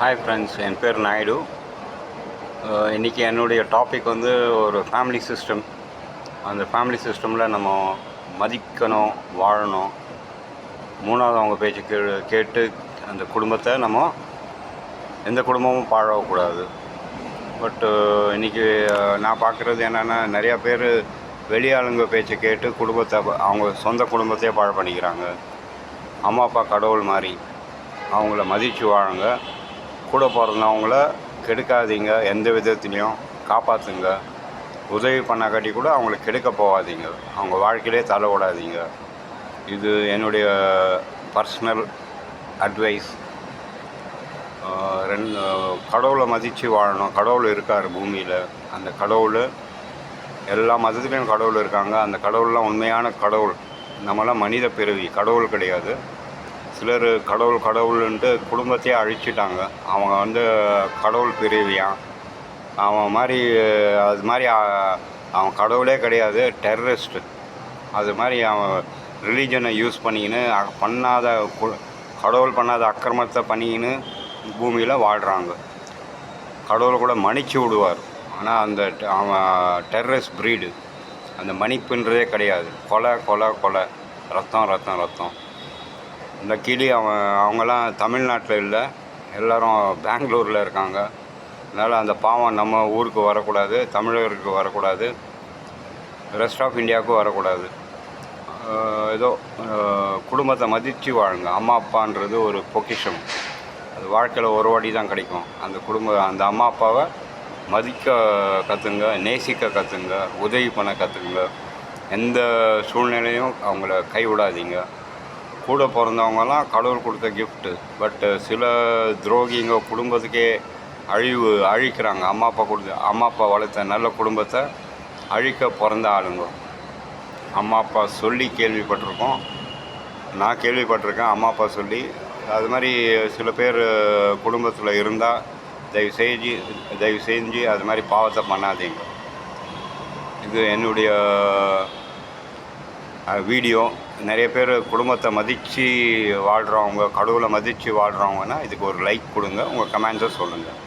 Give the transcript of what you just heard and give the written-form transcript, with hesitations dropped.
Hi friends, என் பேர் நாயுடு. இன்றைக்கி என்னுடைய டாபிக் வந்து ஒரு ஃபேமிலி சிஸ்டம். அந்த ஃபேமிலி சிஸ்டமில் நம்ம மதிக்கணும், வாழணும். மூணாவது அவங்க பேச்சு கேட்டு அந்த குடும்பத்தை நம்ம எந்த குடும்பமும் பாழக்கூடாது. பட்டு இன்றைக்கி நான் பார்க்குறது என்னென்னா, நிறையா பேர் வெளியாளுங்க பேச்சை கேட்டு குடும்பத்தை அவங்க சொந்த குடும்பத்தையே பாழ் பண்ணிக்கிறாங்க. அம்மா அப்பா கடவுள் மாதிரி, அவங்கள மதித்து வாழுங்க. கூட பிறந்தவங்கள கெடுக்காதீங்க, எந்த விதத்துலேயும் காப்பாற்றுங்க. உதவி பண்ணாக்காட்டி கூட அவங்கள கெடுக்க போகாதீங்க, அவங்க வாழ்க்கையிலே தலை விடாதீங்க. இது என்னுடைய பர்சனல் அட்வைஸ். கடவுளை மதித்து வாழணும். கடவுள் இருக்கார் பூமியில். அந்த கடவுள் எல்லா மதத்துலேயும் கடவுள் இருக்காங்க. அந்த கடவுள்லாம் உண்மையான கடவுள். நம்மளாம் மனித பிறவி, கடவுள் கிடையாது. சிலர் கடவுள்ன்ட்டு குடும்பத்தையே அழிச்சிட்டாங்க. அவங்க வந்து கடவுள் பிறவியான், அவன் மாதிரி அது மாதிரி அவன் கடவுளே கிடையாது, டெரரிஸ்ட்டு. அது மாதிரி அவன் ரிலீஜனை யூஸ் பண்ணிக்கின்னு கடவுள் பண்ணாத அக்கிரமத்தை பண்ணிக்கின்னு பூமியில் வாழ்கிறாங்க. கடவுளை கூட மன்னிச்சு விடுவார். ஆனால் அந்த அவன் டெரரிஸ்ட் ப்ரீடு. அந்த மன்னிப்புன்றதே கிடையாது. கொலை கொலை கொலை, ரத்தம் ரத்தம் ரத்தம். இந்த கிளி அவங்கெல்லாம் தமிழ்நாட்டில் இல்லை, எல்லோரும் பெங்களூரில் இருக்காங்க. அதனால் அந்த பாவம் நம்ம ஊருக்கு வரக்கூடாது, தமிழருக்கு வரக்கூடாது, ரெஸ்ட் ஆஃப் இந்தியாவுக்கும் வரக்கூடாது. ஏதோ குடும்பத்தை மதித்து வாழுங்க. அம்மா அப்பான்றது ஒரு பொக்கிஷம். அது வாழ்க்கையில் ஒரு வாட்டி தான் கிடைக்கும். அந்த அம்மா அப்பாவை மதிக்க கற்றுங்க, நேசிக்க கற்றுங்க, உதவி பண்ண கற்றுக்குங்க. எந்த சூழ்நிலையும் அவங்கள கைவிடாதீங்க. கூட பிறந்தவங்கலாம் கடவுள் கொடுத்த கிஃப்ட்டு. பட்டு சில துரோகிங்க குடும்பத்துக்கே அழிக்கிறாங்க. அம்மா அப்பா வளர்த்த நல்ல குடும்பத்தை அழிக்க பிறந்த ஆளுங்க. அம்மா அப்பா சொல்லி கேள்விப்பட்டிருக்கோம், நான் கேள்விப்பட்டிருக்கேன். அம்மா அப்பா சொல்லி அது மாதிரி சில பேர் குடும்பத்தில் இருந்தால் தயவு செஞ்சு அது மாதிரி பாவத்தை பண்ணாதீங்க. இது என்னுடைய வீடியோ. நிறைய பேர் குடும்பத்தை மதித்து வாழ்கிறவங்க, கடவுளை மதித்து வாழ்கிறவங்கன்னா இதுக்கு ஒரு லைக் கொடுங்க, உங்கள் கமெண்ட்ஸை சொல்லுங்கள்.